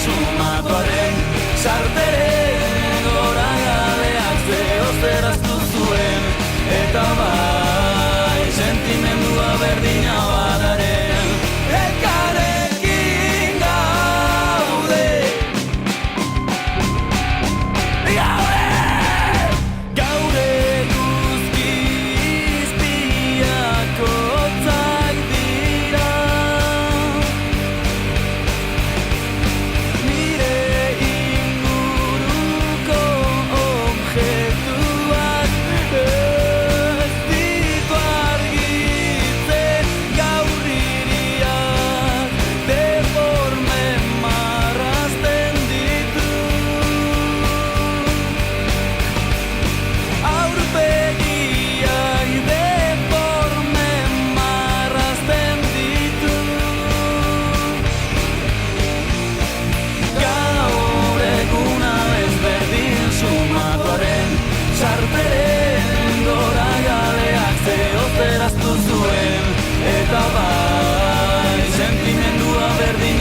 sumatuaren sarteren gora galeak zehozeraztu zuen eta bai sentimendua berdina badaren elkarrekin gaude gaur eguzki izpiak hotzak dira nire inguruko objektuak ez ditu argitzen gaur hiriak deforme marrazten ditu aurpegiak deforme marrazten ditu gaur eguna ezberdin sumatuaren sarteren gora galeak zehozeraztu zuen eta bai sentimendua berdina